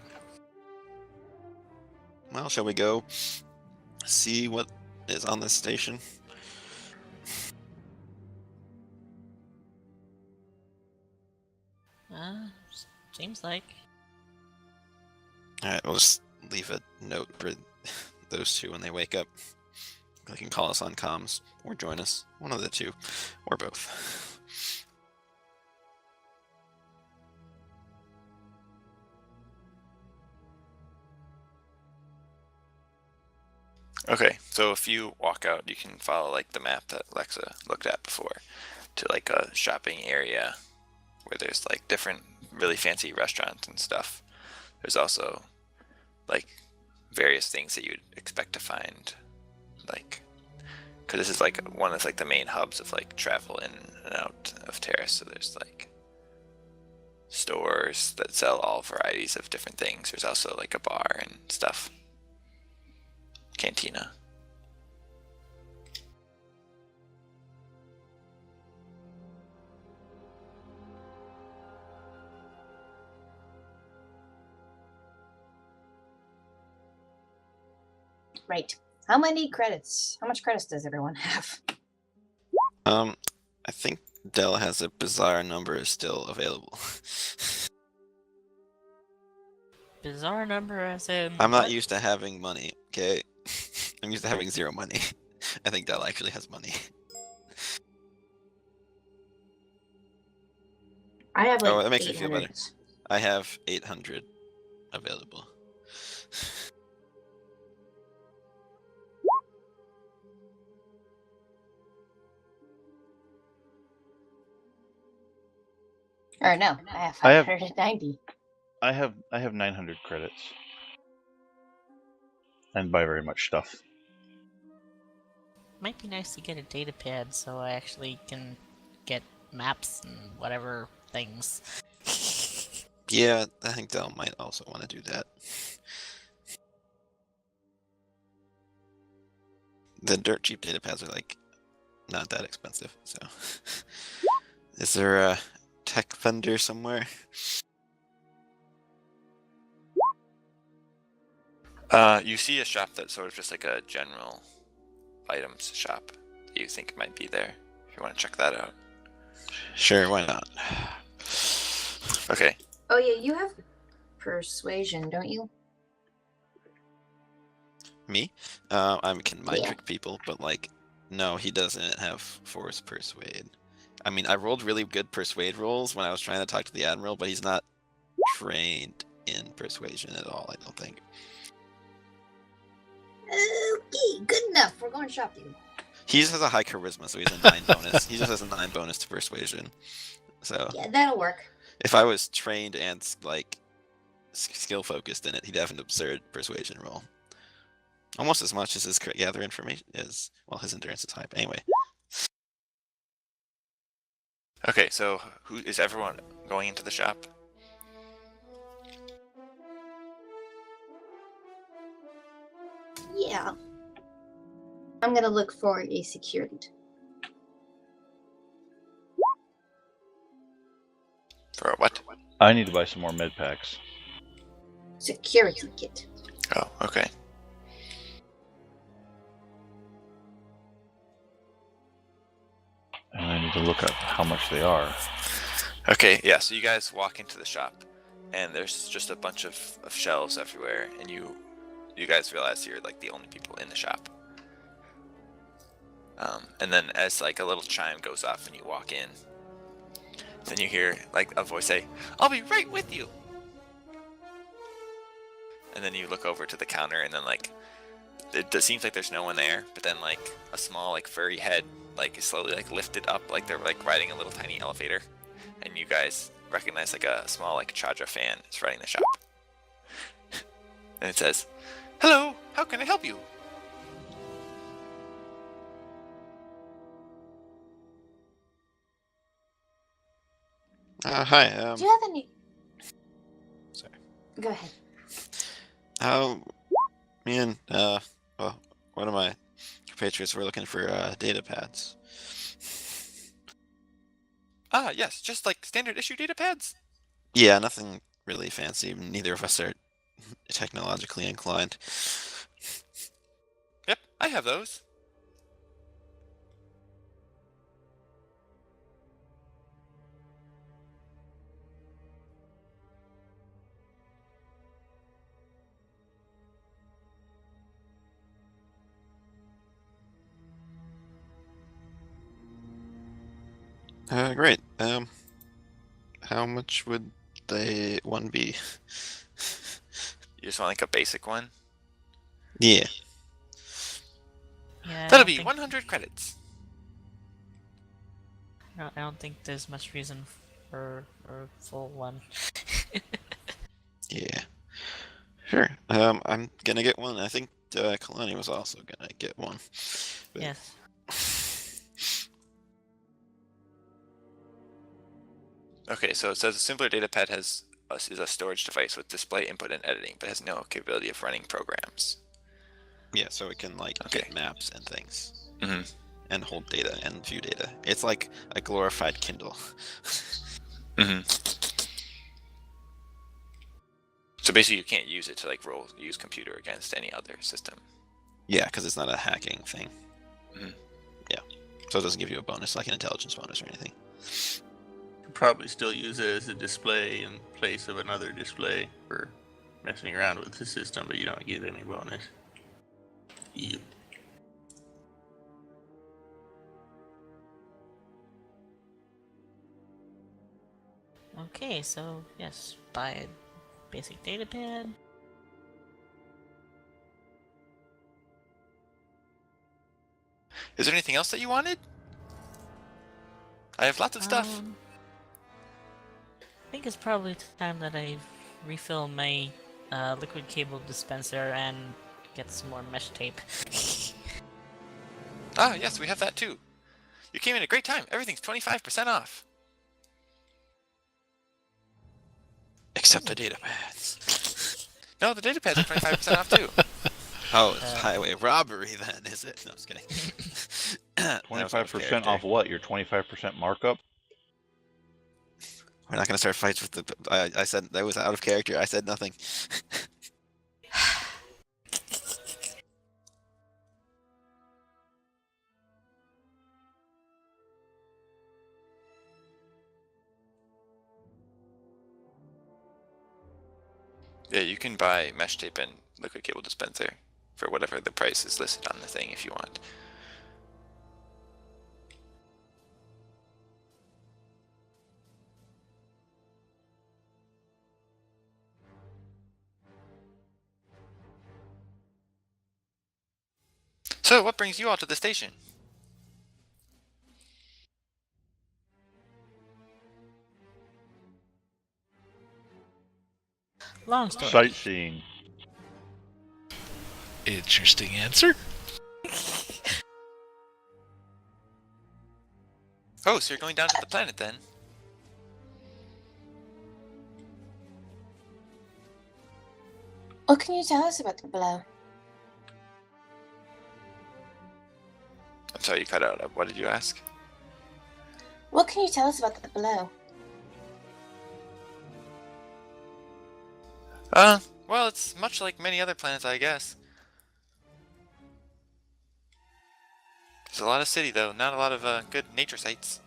Well, shall we go see what is on this station? Seems like. Alright, we'll just leave a note for those two when they wake up. They can call us on comms or join us. One of the two, or both. Okay, so if you walk out, you can follow like the map that Alexa looked at before to like a shopping area where there's like different really fancy restaurants and stuff. There's also like various things that you'd expect to find, like because this is like one of like the main hubs of like travel in and out of Terrace. So there's like stores that sell all varieties of different things. There's also like a bar and stuff. Cantina. Right. How many credits? How much credits does everyone have? I think Dell has a bizarre number still available. Bizarre number as in. I'm not what? used to having money, okay? I'm used to having 0 money. I think Dell actually has money. I have like Oh, that makes me feel 800. better. I have 800 available. Or no, I have I have- 590. I have 900 credits. And buy very much stuff. Might be nice to get a data pad so I actually can get maps and whatever things. Yeah, I think Dell might also want to do that. The dirt cheap data pads are like not that expensive, so is there a tech vendor somewhere? You see a shop that's sort of just like a general items shop. You think might be there if you want to check that out. Sure, why not? Okay. Oh yeah, you have persuasion, don't you? Me? I can mind Yeah. trick people, but like, no, he doesn't have force persuade. I mean, I rolled really good persuade rolls when I was trying to talk to the admiral, but he's not trained in persuasion at all, I don't think. Okay, good enough. We're going shopping. He just has a high charisma, so he's a 9 bonus. He just has a 9 bonus to persuasion. So Yeah, that'll work. if I was trained and like skill focused in it, he'd have an absurd persuasion roll. Almost as much as his gather information is. Well, his endurance is high. But anyway, Okay, so who is everyone going into the shop? Yeah. I'm gonna look for a security. For what? I need to buy some more med packs. Security kit. Oh, okay. And I need to look up how much they are. Okay, yeah, so you guys walk into the shop and there's just a bunch of shelves everywhere, and you guys realize you're like the only people in the shop. And then as like a little chime goes off and you walk in, then you hear like a voice say, "I'll be right with you." And then you look over to the counter, and then like it seems like there's no one there, but then like a small like furry head like is slowly like lifted up, like they're like riding a little tiny elevator, and you guys recognize like a small like Chadra fan is running the shop. And it says, "Hello, how can I help you?" hi. Do you have any? Sorry. Go ahead. Me and well, one of my compatriots were looking for data pads. Ah, yes, just like standard issue data pads. Yeah, nothing really fancy. Neither of us are technologically inclined. Yep, I have those. Great. How much would one be? You just want like a basic one? Yeah. Yeah, That'll be 100 credits. I don't think there's much reason for a full one. Yeah. Sure. I'm gonna get one. I think Kalani was also gonna get one. But- Yes. Okay, so it says a simpler datapad is a storage device with display input and editing, but has no capability of running programs. Yeah, so it can like Okay. get maps and things. Mhm. And hold data and view data. It's like a glorified Kindle. Mm-hmm. So basically, you can't use it to like use computer against any other system. Yeah, because it's not a hacking thing. Mhm. Yeah. So it doesn't give you a bonus, like an intelligence bonus or anything. Could probably still use it as a display in place of another display for messing around with the system, but you don't get any bonus. You. Okay, so yes, buy a basic datapad. Is there anything else that you wanted? I have lots of stuff. I think it's probably time that I refill my liquid cable dispenser and get some more mesh tape. Ah, yes, we have that too. You came in at a great time. Everything's 25% off. Except the datapads. No, the datapads are 25% off too. Oh, it's highway robbery then, is it? No, I'm just kidding. That was out of 25% character. off what? Your 25% markup? We're not gonna start fights with the. I said that was out of character. I said nothing. Yeah, you can buy mesh tape and liquid cable dispenser for whatever the price is listed on the thing if you want. So, what brings you all to the station? Long story. Sightseeing. Interesting answer. Oh, so you're going down to the planet then? What can you tell us about the below? I'm sorry, you cut out. What did you ask? What can you tell us about the below? Well, it's much like many other planets, I guess. There's a lot of city, though. Not a lot of good nature sites.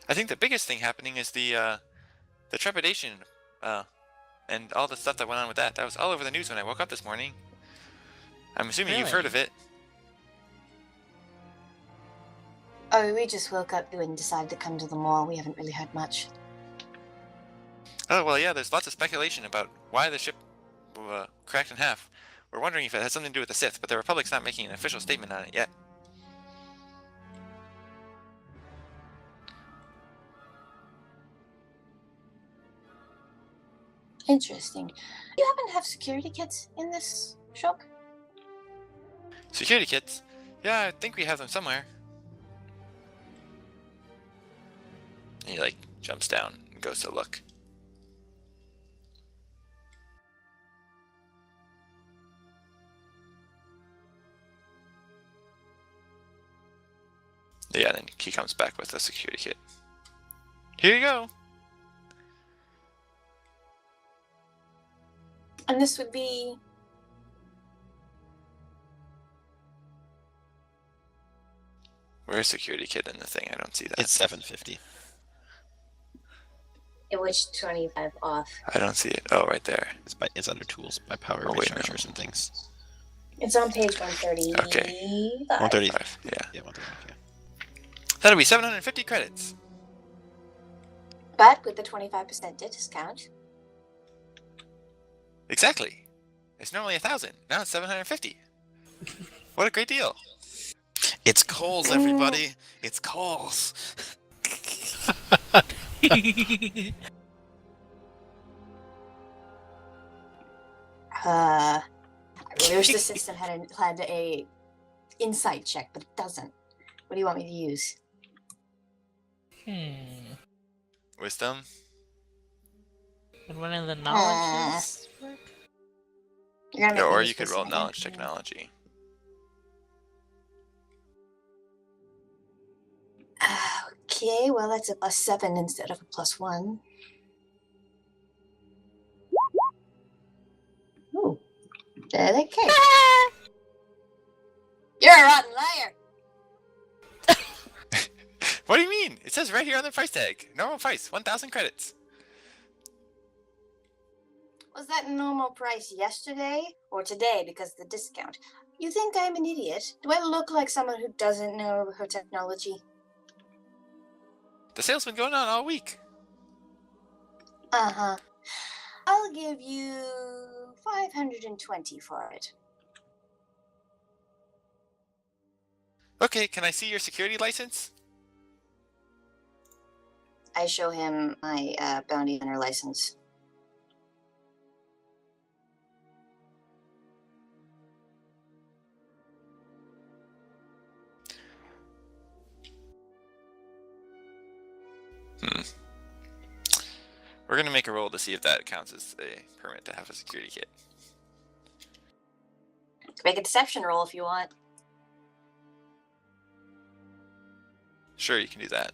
I think the biggest thing happening is the trepidation, and all the stuff that went on with that. That was all over the news when I woke up this morning. I'm assuming you've heard of it. Oh, we just woke up and decided to come to the mall. We haven't really heard much. Oh, well, yeah, there's lots of speculation about why the ship cracked in half. We're wondering if it has something to do with the Sith, but the Republic's not making an official statement on it yet. Interesting. Do you happen to have security kits in this shop? Security kits? Yeah, I think we have them somewhere. And he, like, jumps down and goes to look. Yeah, then he comes back with a security kit. Here you go! And this would be... Where's security kit in the thing? I don't see that. It's $7.50. Which 25 off. I don't see it. Oh, right there. It's under tools by power Oh, wait, no. rechargers and things. It's on page 130. Okay. 135. Yeah. Yeah, 135. Yeah. That'll be 750 credits. But with the 25% discount, Exactly. It's normally 1,000. Now it's 750. What a great deal. It's Coles, everybody. It's Coles. I really wish the system had a insight check, but it doesn't. What do you want me to use? Wisdom. Would one of the knowledges work? You're gonna make me Or use you could wisdom roll again? knowledge technology. Okay, well that's a +7 instead of a +1. Ooh. Okay. You're a rotten liar. What do you mean? It says right here on the price tag. Normal price, 1,000 credits. Was that normal price yesterday or today because of the discount? You think I'm an idiot? Do I look like someone who doesn't know her technology? The sale's been going on all week. Uh-huh. I'll give you 520 for it. Okay, can I see your security license? I show him my bounty hunter license. We're gonna make a roll to see if that counts as a permit to have a security kit. Make a deception roll if you want. Sure, you can do that.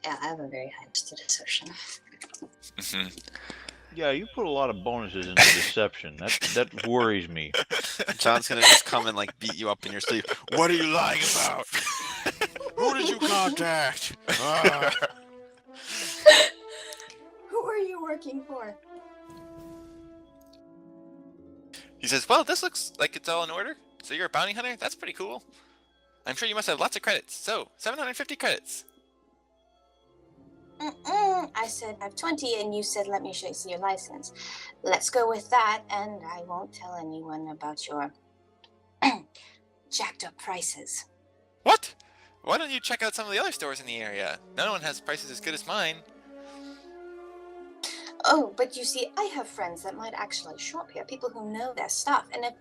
Yeah, I have a very high deception. Yeah, you put a lot of bonuses into deception. That worries me. John's gonna just come and like beat you up in your sleep. What are you lying about? Who did you contact? Who are you working for? He says, well, this looks like it's all in order. So you're a bounty hunter? That's pretty cool. I'm sure you must have lots of credits. So, 750 credits. I said I have 20, and you said let me see your license. Let's go with that, and I won't tell anyone about your jacked up prices. What? Why don't you check out some of the other stores in the area? No one has prices as good as mine. Oh, but you see, I have friends that might actually shop here, people who know their stuff, and if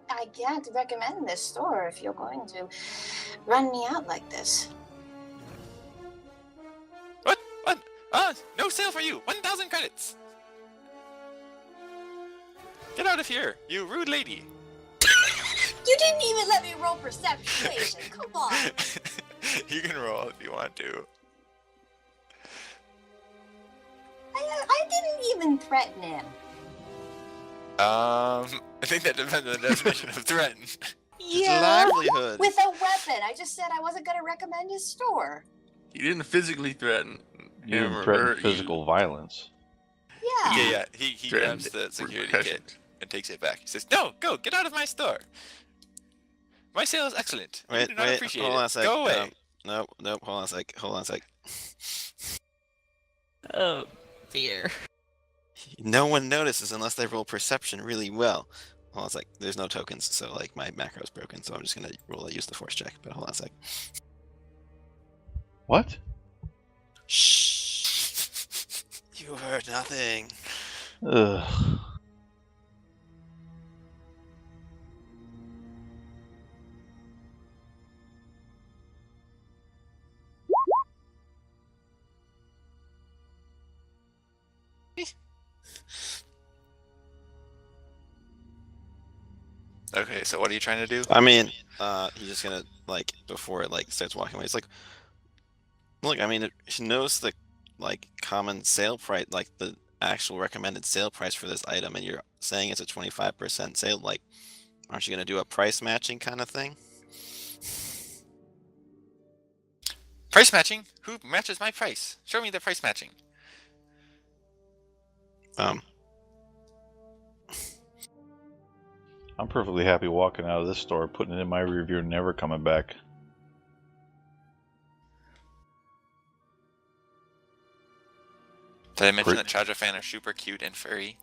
I can't recommend this store if you're going to run me out like this. What? No sale for you. 1,000 credits. Get out of here, you rude lady. You didn't even let me roll perception. Come on. You can roll if you want to. I didn't even threaten him. I think that depends on the definition of threaten. It's livelihood. With a weapon. I just said I wasn't going to recommend his store. He didn't physically threaten You him didn't or threaten hurt you. physical violence. Yeah. Yeah. He Threatened grabs the security repercussions. kit and takes it back. He says, "No, go, get out of my store. My sale is excellent. You do not appreciate hold on a it. sec. Go away." Nope, hold on a sec. Oh dear. No one notices unless they roll perception really well. Hold on a sec. There's no tokens, so like my macro's broken, so I'm just gonna roll a use the force check. But hold on a sec. What? Shh. You heard nothing. Ugh. Okay, so what are you trying to do? I mean, he's just gonna like before it like starts walking away. It's like, look, I mean, she knows the like common sale price, like the actual recommended sale price for this item, and you're saying it's a 25% sale. Like, Aren't you gonna do a price matching kind of thing? Price matching? Who matches my price? Show me the price matching. I'm perfectly happy walking out of this store, putting it in my rear view, and never coming back. Did I mention Great. that Chaja fan are super cute and furry?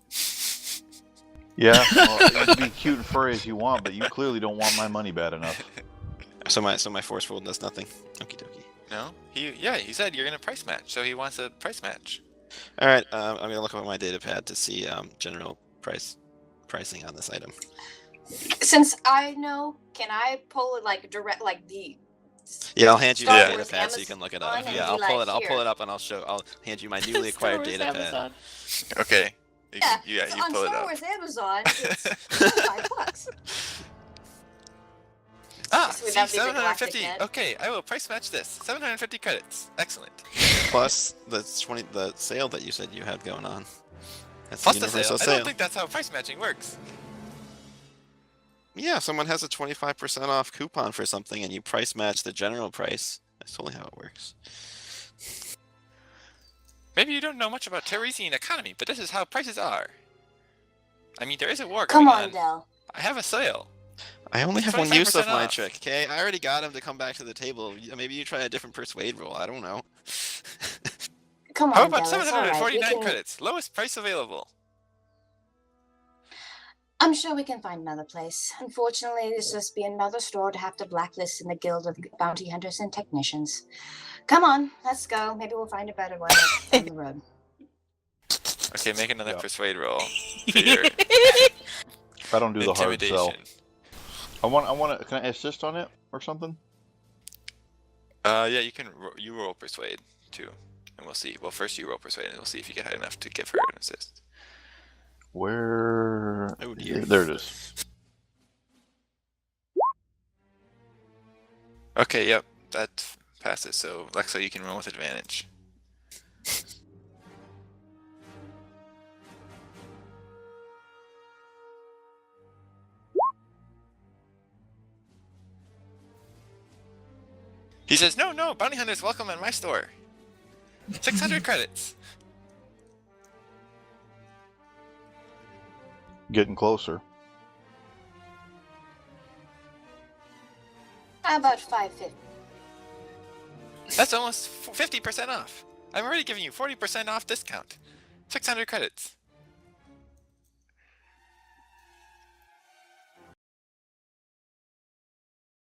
Yeah, well, you can be cute and furry as you want, but you clearly don't want my money bad enough. So my force roll does nothing. Okie dokie. No? He said you're gonna price match, so he wants a price match. All right, I'm gonna look up my data pad to see general pricing on this item. Since I know, can I pull it like direct, like the? Yeah, I'll hand you the Star data Wars pad so you can look it up. Amazon and Yeah, be I'll pull like, it. I'll pull "Here." it up and I'll hand you my newly acquired data pad. Okay. Yeah, You so pull on it Star up. Wars Amazon, it's $5. Ah, So would see, that be the galactic 750. net? Okay, I will price match this. 750 credits. Excellent. Plus the sale that you said you had going on. That's Plus the the universal sale. I don't think that's how price matching works. Yeah, someone has a 25% off coupon for something and you price match the general price. That's totally how it works. Maybe you don't know much about Teresian economy, but this is how prices are. I mean, there is a war Come going on, Del. I have a sale. I only have one use of 25% my off. trick, okay? I already got him to come back to the table. Maybe you try a different persuade roll. I don't know. Come How on, about Del. It's all right. We 749 can- credits? Lowest price available. I'm sure we can find another place. Unfortunately, it's just be another store to have to blacklist in the Guild of Bounty Hunters and Technicians. Come on, let's go. Maybe we'll find a better one down the road. Okay, make another Yeah. persuade roll for your I don't do the hard sell. intimidation. I want to. Can I assist on it or something? Yeah, you can. You roll persuade too, and we'll see. Well, first you roll persuade, and we'll see if you get high enough to give her an assist. Where? Oh dear. There it is. Okay, yep, that passes. So Lexa, you can roll with advantage. He says, no, bounty hunters welcome in my store. 600 credits. Getting closer. How about 550? That's almost 50% off. I'm already giving you 40% off discount. 600 credits.